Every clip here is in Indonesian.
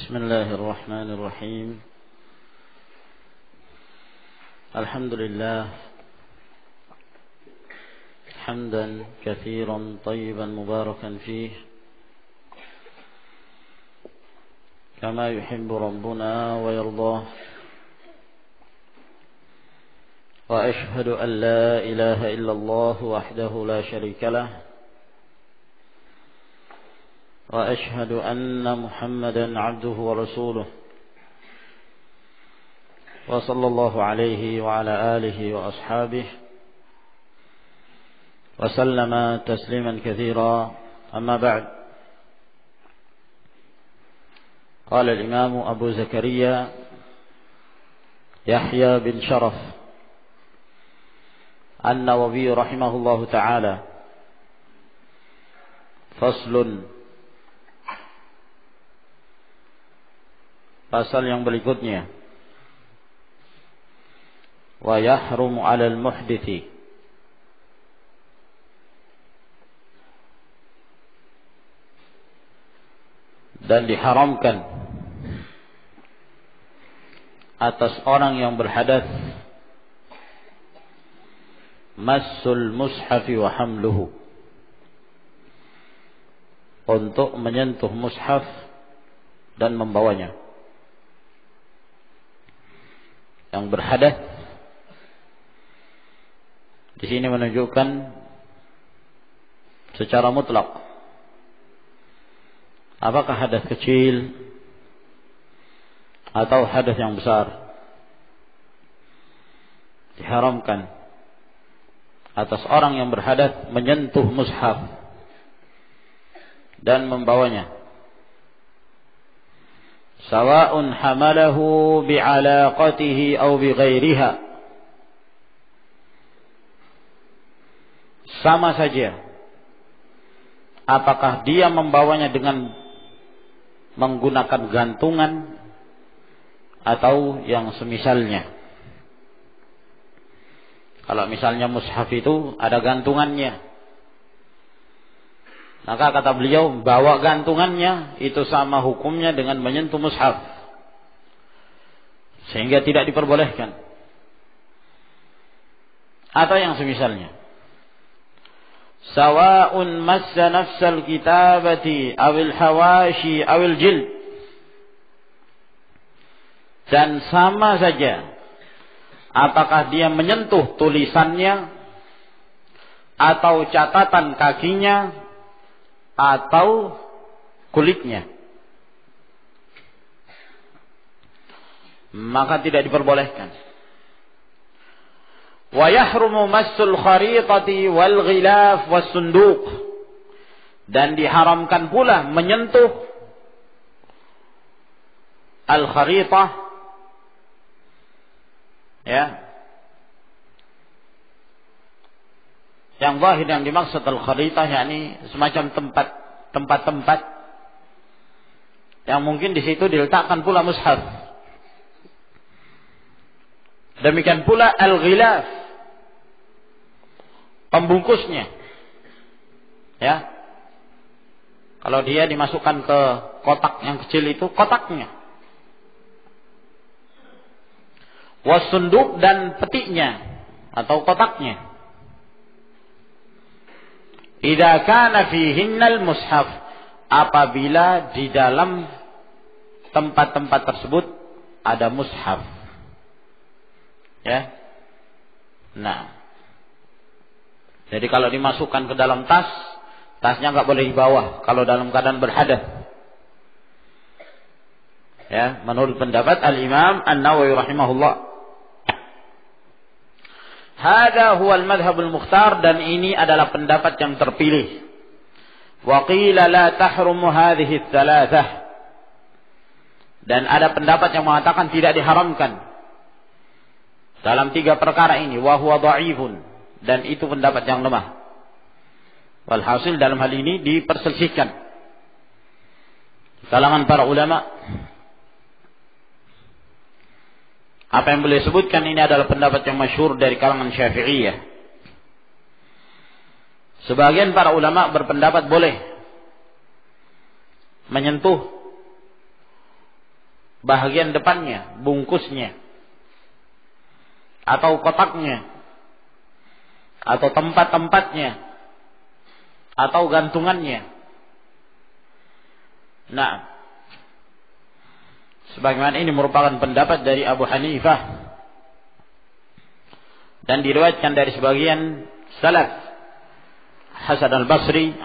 بسم الله الرحمن الرحيم. الحمد لله حمدا كثيرا طيبا مباركا فيه كما يحب ربنا ويرضاه، وأشهد أن لا إله إلا الله وحده لا شريك له، وأشهد أن محمدا عبده ورسوله، وصلى الله عليه وعلى آله وأصحابه وسلم تسليما كثيرا. أما بعد، قال الإمام أبو زكريا يحيى بن شرف النووي رحمه الله تعالى: فصل. Pasal yang berikutnya, wa yahrumu 'alal muhdithi, dan diharamkan atas orang yang berhadas massul mushafi wa hamluhu, untuk menyentuh mushaf dan membawanya. Yang berhadas di sini menunjukkan secara mutlak, apakah hadas kecil atau hadas yang besar, diharamkan atas orang yang berhadas menyentuh mushaf dan membawanya, sawa'un hamalahu bi'alaqatihi aw bighairiha, sama saja apakah dia membawanya dengan menggunakan gantungan atau yang semisalnya. Kalau misalnya mushaf itu ada gantungannya, maka kata beliau, bawa gantungannya itu sama hukumnya dengan menyentuh mushaf, sehingga tidak diperbolehkan. Atau yang semisalnya, sawa'un massa nafsal kitabati awil hawashi awil jild, dan sama saja apakah dia menyentuh tulisannya atau catatan kakinya atau kulitnya, maka tidak diperbolehkan. Wa yahrumu massul kharitati wal ghilaf was sunduq, dan diharamkan pula menyentuh al kharitah, ya, yang zahir yang dimaksud al-kharitah yakni semacam tempat-tempat yang mungkin di situ diletakkan pula mushaf. Demikian pula al-ghilaf, pembungkusnya, ya. Kalau dia dimasukkan ke kotak yang kecil itu kotaknya. Wasunduk, dan petiknya atau kotaknya. Idza kana fihinnal mushaf, apabila di dalam tempat-tempat tersebut ada mushaf, ya. Nah, jadi kalau dimasukkan ke dalam tas, tasnya nggak boleh dibawa kalau dalam keadaan berhadas, ya, menurut pendapat Al-Imam An-Nawawi rahimahullah. Hada huwal madhabul mukhtar, dan ini adalah pendapat yang terpilih. Wa qila la tahrumu hadhihi tsalatsah, dan ada pendapat yang mengatakan tidak diharamkan dalam tiga perkara ini. Wa huwa dha'ifun, dan itu pendapat yang lemah. Walhasil dalam hal ini diperselisihkan kalangan para ulama. Apa yang boleh sebutkan ini adalah pendapat yang masyhur dari kalangan Syafi'iyah. Sebagian para ulama berpendapat boleh menyentuh bahagian depannya, bungkusnya, atau kotaknya, atau tempat-tempatnya, atau gantungannya. Nah, sebagaimana ini merupakan pendapat dari Abu Hanifah dan diriwayatkan dari sebagian salaf, Hasan al-Basri,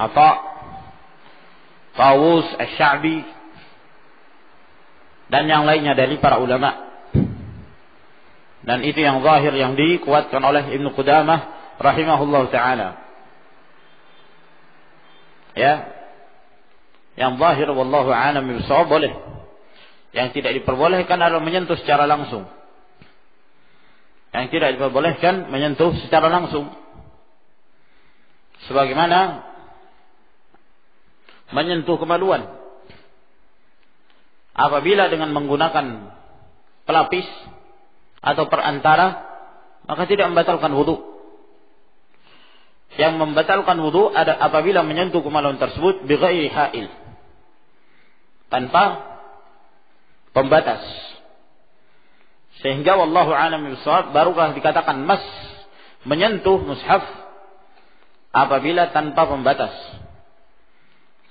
Tawus Asy-Sya'bi, dan yang lainnya dari para ulama. Dan itu yang zahir, yang dikuatkan oleh Ibnu Qudamah rahimahullah ta'ala. Ya, yang zahir wallahu a'lam bishawab boleh. Yang tidak diperbolehkan adalah menyentuh secara langsung. Yang tidak diperbolehkan menyentuh secara langsung. Sebagaimana menyentuh kemaluan. Apabila dengan menggunakan pelapis atau perantara, maka tidak membatalkan wudu. Yang membatalkan wudu ada apabila menyentuh kemaluan tersebut bighairi ha'il, tanpa pembatas. Sehingga wallahu a'lam bishawab barukah dikatakan mas, menyentuh mushaf apabila tanpa pembatas.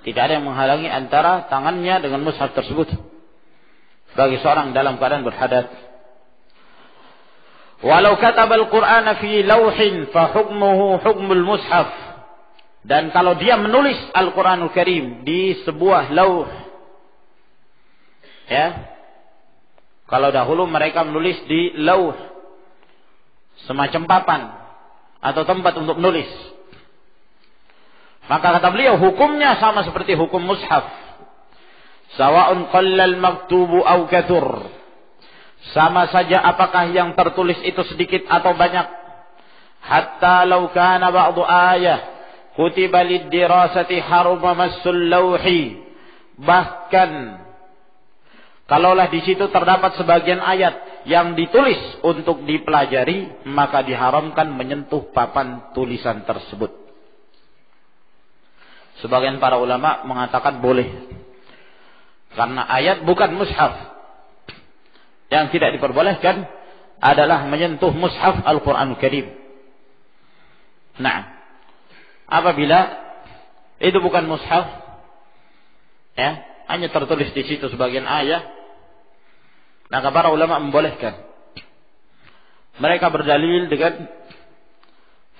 Tidak ada yang menghalangi antara tangannya dengan mushaf tersebut bagi seorang dalam keadaan berhadas. Walau katabal Qur'ana fi lawhin fa hukmuhu hukmul mushaf. Dan kalau dia menulis Al-Qur'anul Karim di sebuah lauh, ya, kalau dahulu mereka menulis di lauh, semacam papan atau tempat untuk menulis, maka kata beliau hukumnya sama seperti hukum mushaf. Sawa'un qallal maktubu aw kathur. Sama saja apakah yang tertulis itu sedikit atau banyak. Hatta law kana ba'du ayah kutiba lid-dirasati haruma massul lawhi. Bahkan kalaulah di situ terdapat sebagian ayat yang ditulis untuk dipelajari, maka diharamkan menyentuh papan tulisan tersebut. Sebagian para ulama mengatakan boleh, karena ayat bukan mushaf. Yang tidak diperbolehkan adalah menyentuh mushaf Al-Quranul Karim. Nah, apabila itu bukan mushaf, ya, hanya tertulis di situ sebagian ayat, maka para ulama membolehkan. Mereka berdalil dengan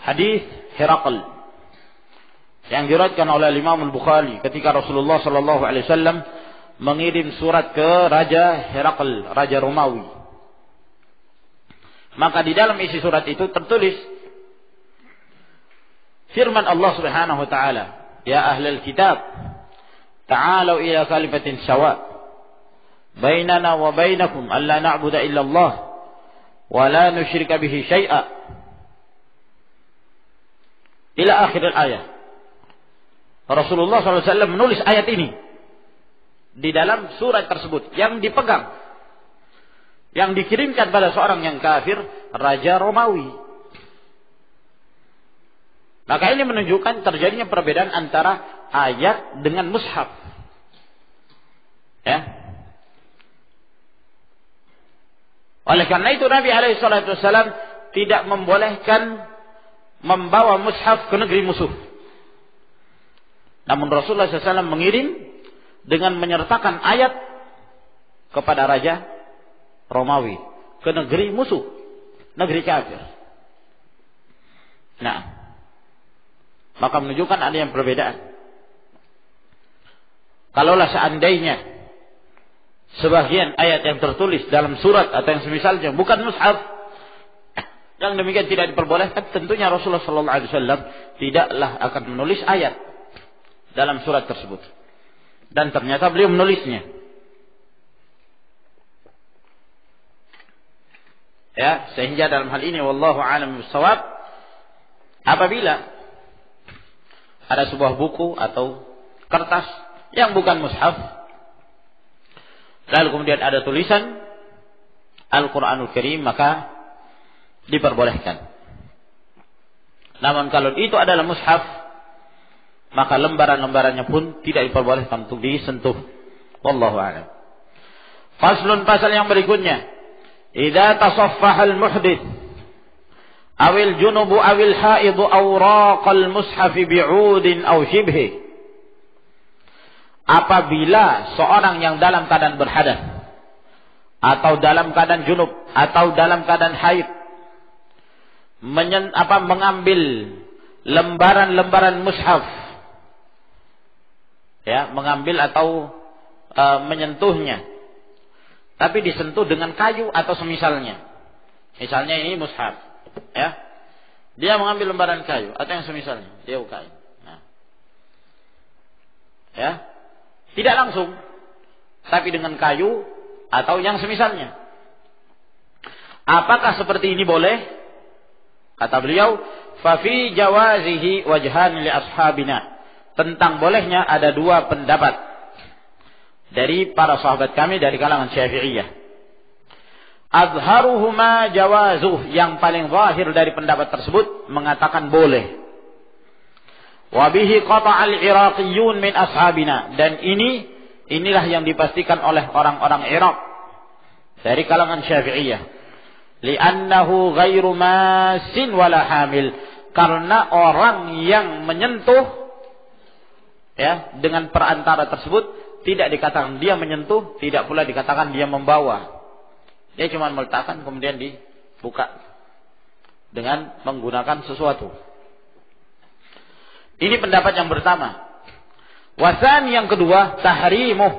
hadis Herakl yang diriwayatkan oleh Imam Al-Bukhari ketika Rasulullah sallallahu alaihi wasallam mengirim surat ke Raja Herakl, Raja Romawi. Maka di dalam isi surat itu tertulis firman Allah Subhanahu wa taala, "Ya ahlal kitab, ta'alu ila kalimatin sawa' bainana wa bainakum alla na'budu illa Allah wa la nusyrika bihi syai'a." Ila akhir ayat. Rasulullah SAW menulis ayat ini di dalam surat tersebut yang dipegang, yang dikirimkan pada seorang yang kafir, Raja Romawi. Maka ini menunjukkan terjadinya perbedaan antara ayat dengan mushaf. Ya. Oleh karena itu Nabi SAW tidak membolehkan membawa mushaf ke negeri musuh. Namun Rasulullah SAW mengirim dengan menyertakan ayat kepada Raja Romawi ke negeri musuh, negeri kafir. Nah, maka menunjukkan ada yang perbedaan. Kalaulah seandainya sebagian ayat yang tertulis dalam surat atau yang semisalnya bukan mushaf, yang demikian tidak diperbolehkan, tentunya Rasulullah SAW tidaklah akan menulis ayat dalam surat tersebut. Dan ternyata beliau menulisnya. Ya, sehingga dalam hal ini wallahu a'lam bishawab, apabila ada sebuah buku atau kertas yang bukan mushaf, lalu kemudian ada tulisan Al-Quranul Karim, maka diperbolehkan. Namun kalau itu adalah mushaf, maka lembaran-lembarannya pun tidak diperbolehkan untuk disentuh. Wallahu a'lam. Faslun, pasal yang berikutnya. Idza tasaffaha al-muhdits awil junubu awil haidu awraqal mushaf bi'udin aw shibhi. Apabila seorang yang dalam keadaan berhadas atau dalam keadaan junub atau dalam keadaan haid mengambil lembaran-lembaran mushaf, ya, mengambil atau menyentuhnya, tapi disentuh dengan kayu atau semisalnya. Misalnya ini mushaf, ya, dia mengambil lembaran kayu atau yang semisalnya, dia ukai. Nah, ya, tidak langsung, tapi dengan kayu atau yang semisalnya. Apakah seperti ini boleh? Kata beliau, fa fi jawazihi wajhan li ashabina. Tentang bolehnya ada dua pendapat dari para sahabat kami dari kalangan Syafi'iyah. Azharuhuma jawazuh, yang paling zahir dari pendapat tersebut mengatakan boleh. Wa bihi qata'al iraqiyun min ashabina, dan inilah yang dipastikan oleh orang-orang Irak dari kalangan Syafi'iyah. Li'annahu ghairu masin wala hamil, karena orang yang menyentuh, ya, dengan perantara tersebut tidak dikatakan dia menyentuh, tidak pula dikatakan dia membawa. Dia cuma meletakkan kemudian dibuka dengan menggunakan sesuatu. Ini pendapat yang pertama. Wasan yang kedua, tahrimuh.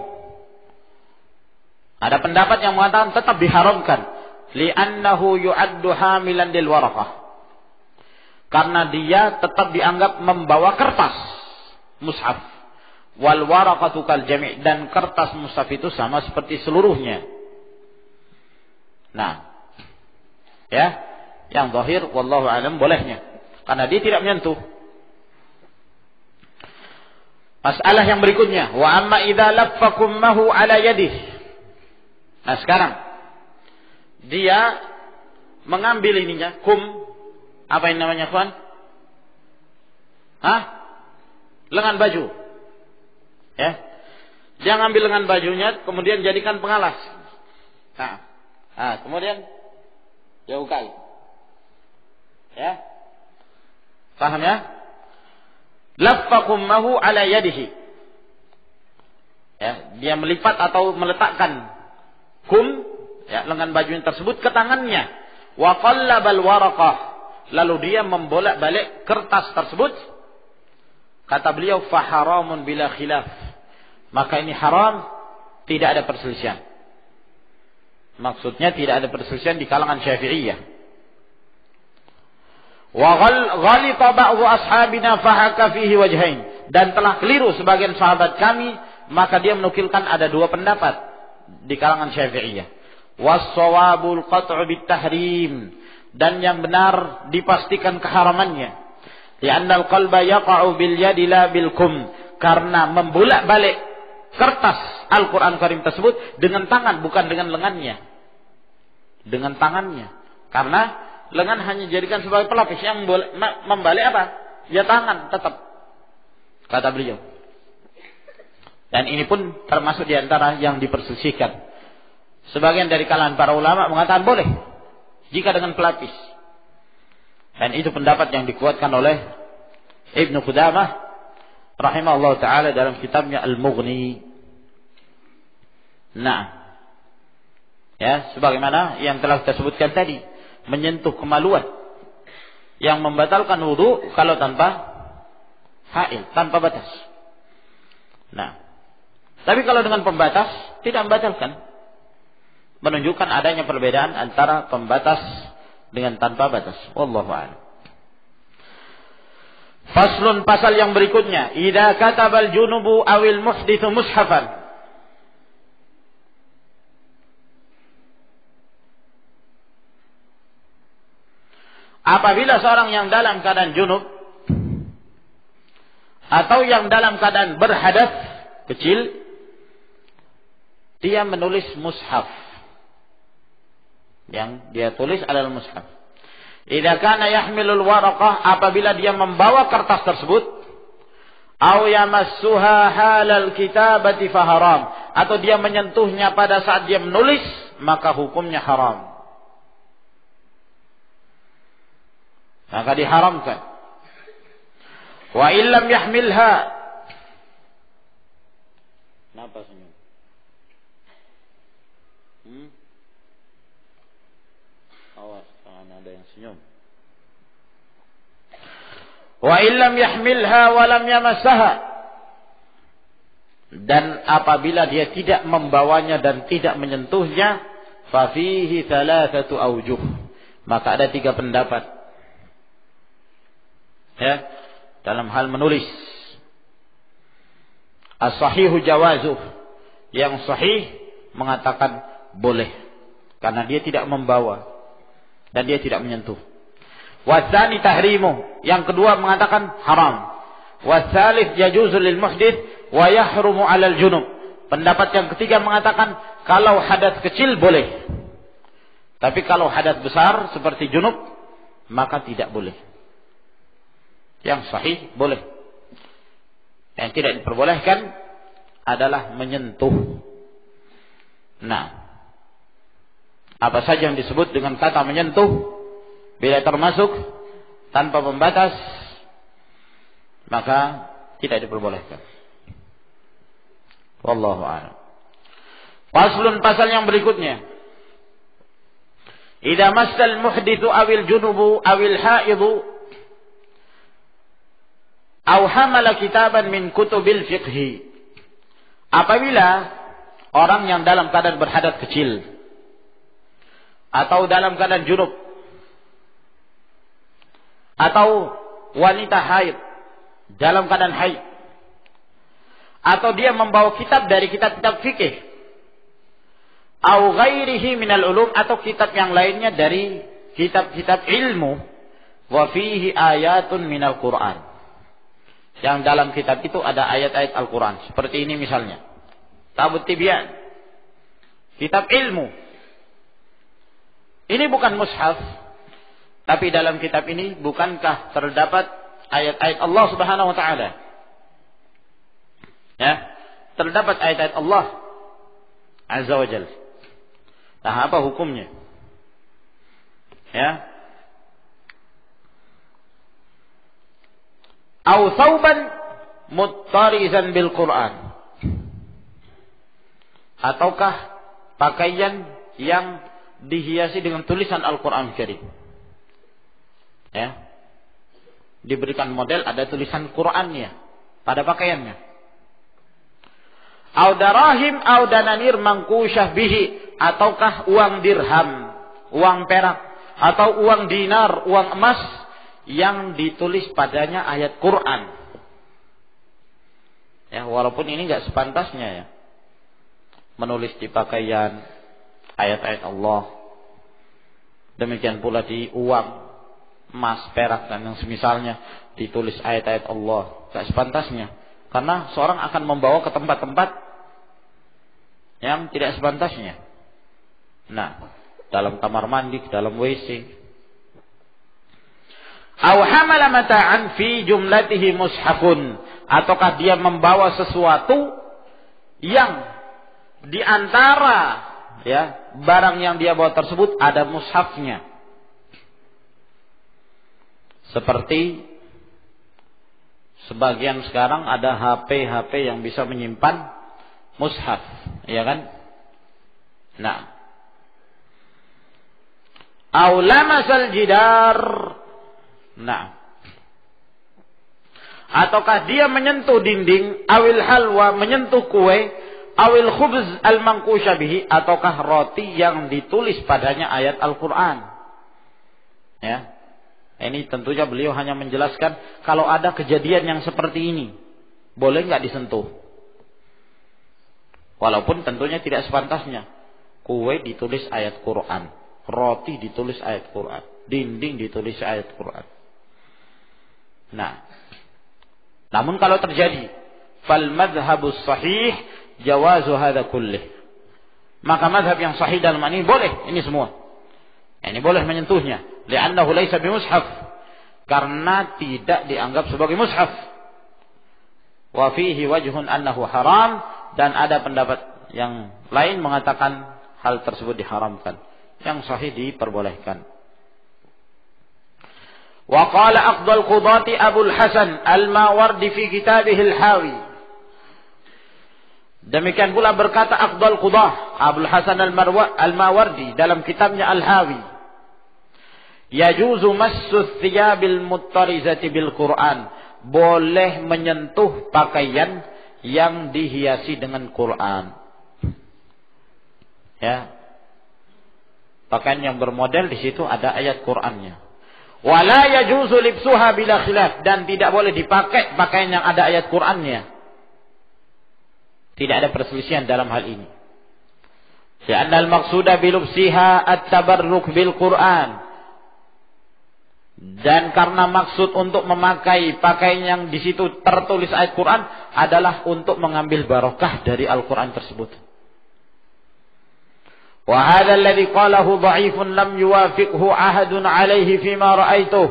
Ada pendapat yang mengatakan tetap diharamkan. Li'annahu yu'addu hamilan lil waraqah. Karena dia tetap dianggap membawa kertas mushaf. Wal waraqatu kal jami', dan kertas mushaf itu sama seperti seluruhnya. Nah, ya, yang zahir wallahu alam bolehnya, karena dia tidak menyentuh. Masalah yang berikutnya, wa amma idza laffa kummahu ala yadihi. Nah, sekarang dia mengambil ininya, apa yang namanya, kawan? Lengan baju. Ya. Dia ngambil lengan bajunya kemudian jadikan pengalas. Kemudian dia ukai. Ya. Paham ya? Laffa kummahu ala yadihi. Ya, dia melipat atau meletakkan ya, lengan baju tersebut ke tangannya. Wa qallabal waraqah, lalu dia membolak-balik kertas tersebut. Kata beliau, fa haramun bila khilaf. Maka ini haram, tidak ada perselisihan. Maksudnya tidak ada perselisihan di kalangan Syafi'iyah. Wa ghalita ba'dhu ashabina fahaka fihi wajhain, dan telah keliru sebagian sahabat kami, maka dia menukilkan ada dua pendapat di kalangan Syafi'iyah. Was-shawabul qat'u bit-tahrim, dan yang benar dipastikan keharamannya. Li'anna al-qalba yaqa'u bil yadi la bil kum, karena membolak-balik kertas Al-Qur'an Karim tersebut dengan tangan, bukan dengan lengannya. Dengan tangannya. Karena lengan hanya dijadikan sebagai pelapis, yang membalik apa? Ya tangan tetap. Kata beliau. Dan ini pun termasuk di antara yang diperselisihkan. Sebagian dari kalangan para ulama mengatakan boleh jika dengan pelapis. Dan itu pendapat yang dikuatkan oleh Ibnu Qudamah rahimahullah ta'ala dalam kitabnya Al-Mughni. Nah, ya, sebagaimana yang telah kita sebutkan tadi, menyentuh kemaluan yang membatalkan wudu kalau tanpa hail, tanpa batas. Nah, tapi kalau dengan pembatas tidak membatalkan, menunjukkan adanya perbedaan antara pembatas dengan tanpa batas. Wallahu a'lam. Faslun, pasal yang berikutnya, idza katabal junubu awil muhditsu mushafan. Apabila seorang yang dalam keadaan junub atau yang dalam keadaan berhadas kecil, dia menulis mushaf. Yang dia tulis adalah mushaf. Idza kana yahmilul waraqah, apabila dia membawa kertas tersebut, Au yamassuha halal kitabati faharam, atau dia menyentuhnya pada saat dia menulis, maka hukumnya haram. Maka diharamkan. Wa illam yahmilha. Kenapa senyum? Awas, jangan ada yang senyum. Wa illam yahmilha wa lam yamassaha. Dan apabila dia tidak membawanya dan tidak menyentuhnya, fa fihi thalathatu awjuh. Maka ada 3 pendapat. Ya, dalam hal menulis. As-sahihu jawazuh. Yang sahih mengatakan boleh, karena dia tidak membawa dan dia tidak menyentuh. Wasani tahrimu, yang kedua mengatakan haram. Wasalif yajuzu lil muhdits wa yahrumu 'alal junub. Pendapat yang ketiga mengatakan kalau hadas kecil boleh. Tapi kalau hadas besar seperti junub maka tidak boleh. Yang sahih boleh. Yang tidak diperbolehkan adalah menyentuh. Nah, apa saja yang disebut dengan kata menyentuh, bila termasuk tanpa pembatas, maka tidak diperbolehkan. Wallahu a'lam. Faslun, pasal yang berikutnya. Idza massal muhditsu awil junubu awil haidu aw hamala kitaban min kutubil fiqhi. Apabila orang yang dalam keadaan berhadas kecil atau dalam keadaan junub atau wanita haid dalam keadaan haid, atau dia membawa kitab dari kitab-kitab fikih, au ghairihi minal ulum, atau kitab yang lainnya dari kitab-kitab ilmu, wa fihi ayatun minal Qur'an, yang dalam kitab itu ada ayat-ayat Al-Quran. Seperti ini misalnya, Tabut Tibyan, kitab ilmu. Ini bukan mushaf, tapi dalam kitab ini bukankah terdapat ayat-ayat Allah Subhanahu wa taala? Ya, terdapat ayat-ayat Allah Azza wa Jalla. Nah, apa hukumnya? Ya. Au thawban muttarizan bil Quran. Ataukah pakaian yang dihiasi dengan tulisan Al-Quran Karim. Ya. Diberikan model ada tulisan Qur'annya pada pakaiannya. Au darahim au dananir mangkusyah bihi, ataukah uang dirham, uang perak, atau uang dinar, uang emas yang ditulis padanya ayat Quran. Ya, walaupun ini enggak sepantasnya ya. Menulis di pakaian ayat-ayat Allah. Demikian pula di uang, emas, perak dan yang semisalnya ditulis ayat-ayat Allah. Enggak sepantasnya. Karena seorang akan membawa ke tempat-tempat yang tidak sepantasnya. Nah, dalam kamar mandi, dalam WC. Aw hamala mata'an fi jumlatihi mushafun, ataukah dia membawa sesuatu yang di antara ya barang yang dia bawa tersebut ada mushafnya. Seperti sebagian sekarang ada HP yang bisa menyimpan mushaf, ya kan? Nah, aw lamasal jidar. Nah, ataukah dia menyentuh dinding, awil halwa, menyentuh kue, awil khubz al-manqusha bihi, ataukah roti yang ditulis padanya ayat Al-Quran. Ya. Ini tentunya beliau hanya menjelaskan kalau ada kejadian yang seperti ini, boleh nggak disentuh. Walaupun tentunya tidak sepantasnya. Kue ditulis ayat Quran, roti ditulis ayat Quran, dinding ditulis ayat Quran. Nah, namun kalau terjadi, fal madhhabus sahih jawazu hadza kullih. Maka madhab yang sahih dalam ini boleh ini semua. Ini boleh menyentuhnya, li'annahu laisa bimushaf, karena tidak dianggap sebagai mushaf. wa fihi wajhun annahu haram, dan ada pendapat yang lain mengatakan hal tersebut diharamkan. Yang sahih diperbolehkan. Wa qala afdal qudati Abul Hasan Al-Mawardi fi kitabih Al-Hawi. Demikian pula berkata afdal qudah Abul Hasan Al-Mawardi dalam kitabnya Al-Hawi. Yajuzu massu thiyabil muttarizati bil Qur'an. Boleh menyentuh pakaian yang dihiasi dengan Quran. Ya. Pakaian yang bermodel di situ ada ayat Qur'annya. Wala yajuzu libsuha bila khilaf, dan tidak boleh dipakai pakaian yang ada ayat Qur'annya. Tidak ada perselisihan dalam hal ini. Li'anna al-maqsuda bilubsiha at-tabarruk bil Qur'an. Dan karena maksud untuk memakai pakaian yang di situ tertulis ayat Quran adalah untuk mengambil barokah dari Al-Quran tersebut. Wa hadha alladhi qalahu dha'ifun lam yuwafiqhu ahadun alaihi fima ra'aituh.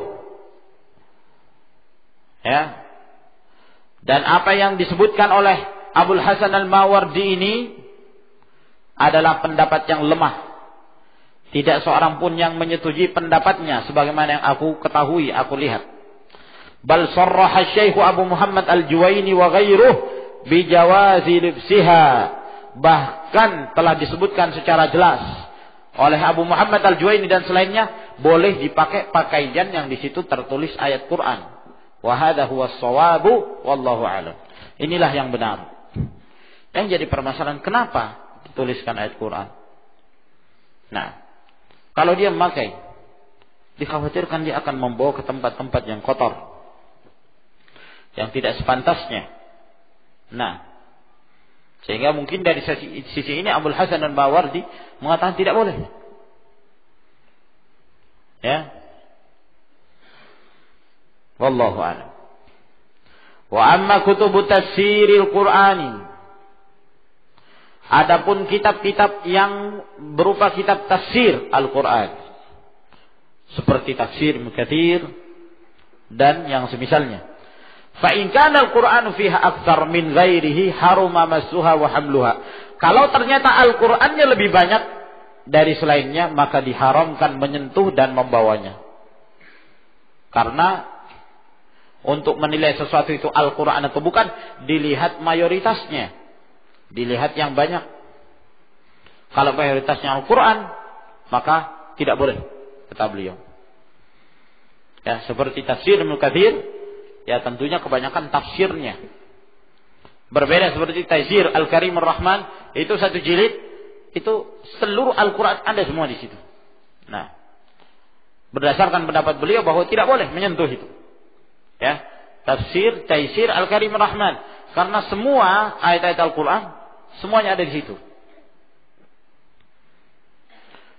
Ya. Dan apa yang disebutkan oleh Abul Hasan Al-Mawardi ini adalah pendapat yang lemah. Tidak seorang pun yang menyetujui pendapatnya sebagaimana yang aku ketahui, aku lihat. Bal sarraha Syekh Abu Muhammad Al-Juwaini wa ghairuh bi jawazi libsiha. Bahkan telah disebutkan secara jelas oleh Abu Muhammad Al-Juwaini dan selainnya boleh dipakai pakaian yang di situ tertulis ayat Quran. Wa hadha huwa shawabu wallahu a'lam. Inilah yang benar. Yang jadi permasalahan, kenapa dituliskan ayat Quran? Nah, kalau dia memakai, dikhawatirkan dia akan membawa ke tempat-tempat yang kotor, yang tidak sepantasnya. Nah, sehingga mungkin dari sisi ini Abul Hasan Al-Mawardi mengatakan tidak boleh. Ya. Wallahu a'lam. Wa amma kutubu tafsiril Qur'ani. Adapun kitab-kitab yang berupa kitab tafsir Al-Quran, seperti tafsir Ibnu Katsir dan yang semisalnya. Fa in kana al-Qur'anu fiha aktsar min ghairihi haruma massuha wa hamluha. Kalau ternyata Al-Qur'annya lebih banyak dari selainnya, maka diharamkan menyentuh dan membawanya. Karena untuk menilai sesuatu itu Al-Qur'an atau bukan dilihat mayoritasnya. Dilihat yang banyak. Kalau mayoritasnya Al-Quran, maka tidak boleh, kata beliau. Ya, seperti tafsir Ibnu Katsir, ya tentunya kebanyakan tafsirnya. Berbeda seperti Taysir Al-Karim Ar-Rahman, itu satu jilid, itu seluruh Al-Quran ada semua di situ. Nah, berdasarkan pendapat beliau bahwa tidak boleh menyentuh itu. Ya, tafsir Taysir Al-Karim Ar-Rahman, karena semua ayat-ayat Al-Quran semuanya ada di situ.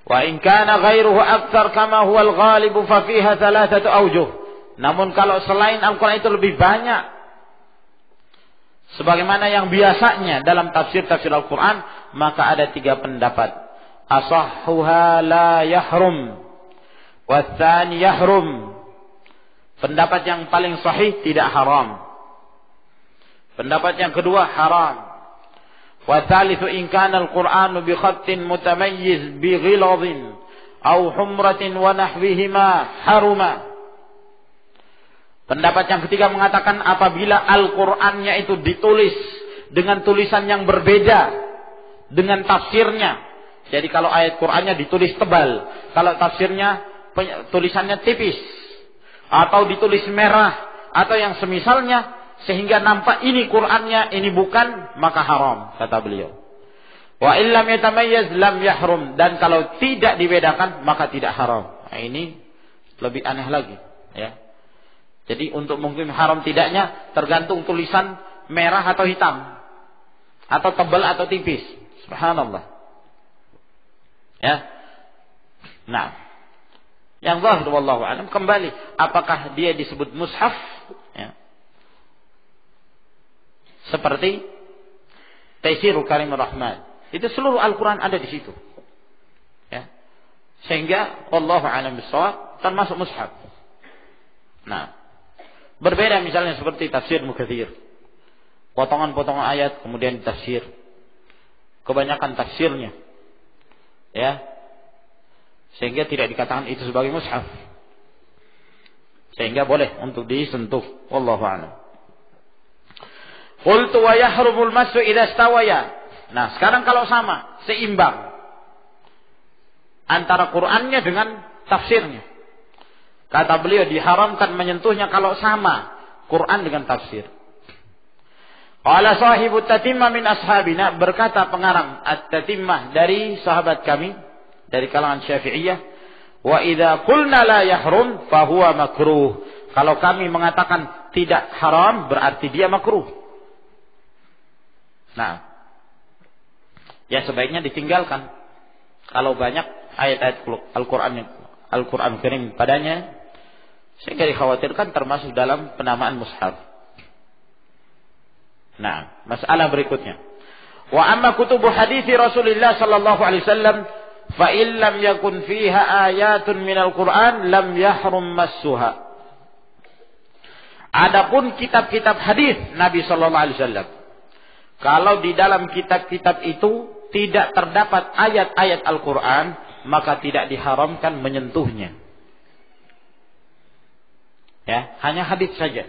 Wa in kana ghairuhu aktsar kama huwa al-ghalib fa fiha thalathatu awjuh. Namun kalau selain Al-Qur'an itu lebih banyak, sebagaimana yang biasanya dalam tafsir-tafsir Al-Qur'an, maka ada 3 pendapat. Asahhuha la yahrum wa tsani yahrum. Pendapat yang paling sahih tidak haram. Pendapat yang kedua haram. Wa tsalitsu in kana al-Qur'anu bi khattin mutamayyiz bi ghilazin aw humratin wa nahwihima haruma. Pendapat yang ketiga mengatakan apabila Al-Qur'annya itu ditulis dengan tulisan yang berbeda dengan tafsirnya. Jadi kalau ayat Qur'annya ditulis tebal, kalau tafsirnya tulisannya tipis atau ditulis merah atau yang semisalnya, sehingga nampak ini Qur'annya, ini bukan, maka haram, kata beliau. Wa illam yatamayyaz lam yahrum, dan kalau tidak dibedakan maka tidak haram. Nah, ini lebih aneh lagi, ya. Jadi untuk mungkin haram tidaknya tergantung tulisan merah atau hitam, atau tebal atau tipis. Subhanallah. Ya. Nah, yang zahir wallahu a'lam, kembali apakah dia disebut mushaf, ya. Seperti Taysirul Karim Ar-Rahman, itu seluruh Al-Quran ada di situ, ya. Sehingga wallahu a'lam bishawab termasuk mushaf. Nah, berbeda misalnya seperti tafsir Ibnu Katsir. potongan-potongan ayat kemudian ditafsir. Kebanyakan tafsirnya. Ya. Sehingga tidak dikatakan itu sebagai mushaf. Sehingga boleh untuk disentuh. Wallahu a'lam. Qultu wa yahrumul massu idza stawaya. Nah, sekarang kalau sama, seimbang antara Qur'annya dengan tafsirnya. Kata beliau diharamkan menyentuhnya kalau sama Quran dengan tafsir. Qala sahibut tatimmah min ashabina, berkata pengarang at-tatimmah dari sahabat kami dari kalangan Syafi'iyah, wa idza qulna la yahrum fa huwa makruh. Kalau kami mengatakan tidak haram berarti dia makruh. Nah, ya sebaiknya ditinggalkan. Kalau banyak ayat-ayat Al-Quran Karim padanya, sehingga dikhawatirkan termasuk dalam penamaan mushaf. Nah, masalah berikutnya. Wa amma kutubu hadithi Rasulullah sallallahu alaihi wasallam fa in lam yakun fiha ayatun minal Quran lam yahrum massuha. Adapun kitab-kitab hadis Nabi sallallahu alaihi wasallam, kalau di dalam kitab-kitab itu tidak terdapat ayat-ayat Al-Quran, maka tidak diharamkan menyentuhnya. Ya, hanya hadis saja.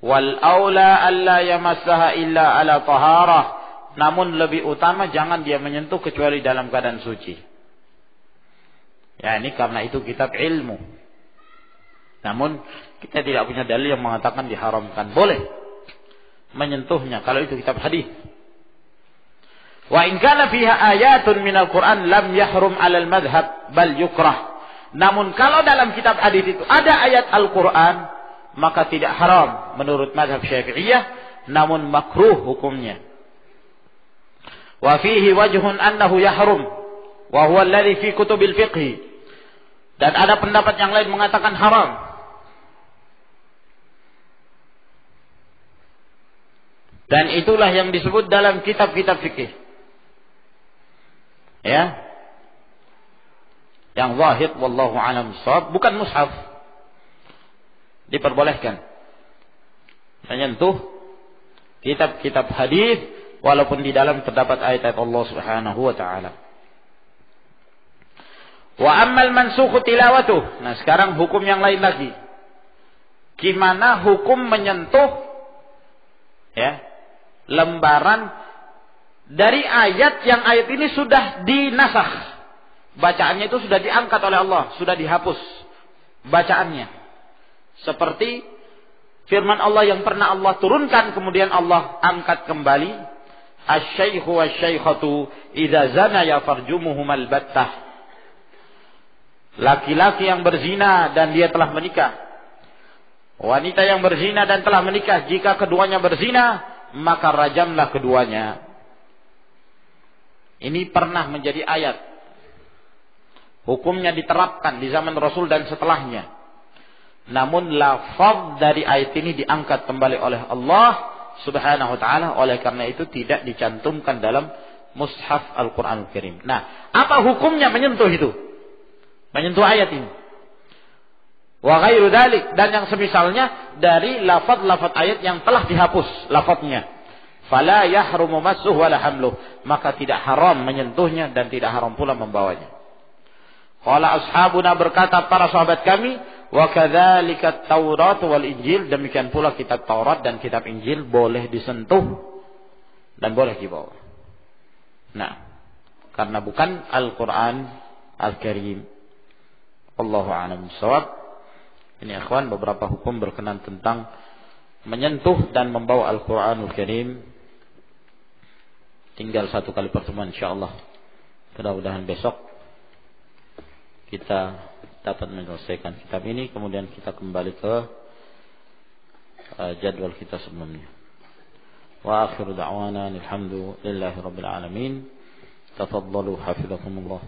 Wal aula alla yamassaha illa ala taharah. Namun lebih utama jangan dia menyentuh kecuali dalam keadaan suci. Ya, ini karena itu kitab ilmu. Namun kita tidak punya dalil yang mengatakan diharamkan. Boleh menyentuhnya kalau itu kitab hadis. Wa in kana fiha ayatun minal Quran lam yahrum 'alal madhhab bal yukrah. Namun kalau dalam kitab hadis itu ada ayat Al-Quran, maka tidak haram menurut mazhab Syafi'iyah, namun makruh hukumnya. Wa fihi wajhun annahu yahrum wa huwa alladhi fi kutubil fiqh. Dan ada pendapat yang lain mengatakan haram. Dan itulah yang disebut dalam kitab-kitab fikih. Ya. Yang zahir wallahu a'lam bissawab, bukan mushaf. Diperbolehkan menyentuh kitab-kitab hadis walaupun di dalam terdapat ayat-ayat Allah Subhanahu wa taala. Wa ammal mansukhu tilawatuh. Nah, sekarang hukum yang lain lagi. Gimana hukum menyentuh ya lembaran dari ayat yang ayat ini sudah dinasakh. Bacaannya itu sudah diangkat oleh Allah, sudah dihapus bacaannya. Seperti firman Allah yang pernah Allah turunkan kemudian Allah angkat kembali, asy-syaikhu wasy-syaikhatu idza zanaya farjumuhumal battah. Laki-laki yang berzina dan dia telah menikah, wanita yang berzina dan telah menikah, jika keduanya berzina maka rajamlah keduanya. Ini pernah menjadi ayat. Hukumnya diterapkan di zaman Rasul dan setelahnya. Namun lafaz dari ayat ini diangkat kembali oleh Allah Subhanahu wa taala, oleh karena itu tidak dicantumkan dalam mushaf Al-Qur'an Al-Karim. Nah, apa hukumnya menyentuh itu? Menyentuh ayat ini. Wa ghairu dzalik, dan yang semisalnya dari lafaz-lafaz ayat yang telah dihapus lafaznya. Fala yahrumu massuhu wala hamluh, maka tidak haram menyentuhnya dan tidak haram pula membawanya. Qala ashabuna, berkata para sahabat kami, wa kadzalika Taurat wal Injil, demikian pula kitab Taurat dan kitab Injil boleh disentuh dan boleh dibawa. Nah, karena bukan Al-Qur'an Al-Karim. Allahu a'lam bissawab. Ini akhwan beberapa hukum berkenaan tentang menyentuh dan membawa Al-Quranul Karim. Tinggal satu kali pertemuan insyaallah. Mudah-mudahan besok kita dapat menyelesaikan kitab ini, kemudian kita kembali ke jadwal kita sebelumnya. Wa akhiru da'wana alhamdulillahi rabbil alamin. Tafaddalu hafizakumullah.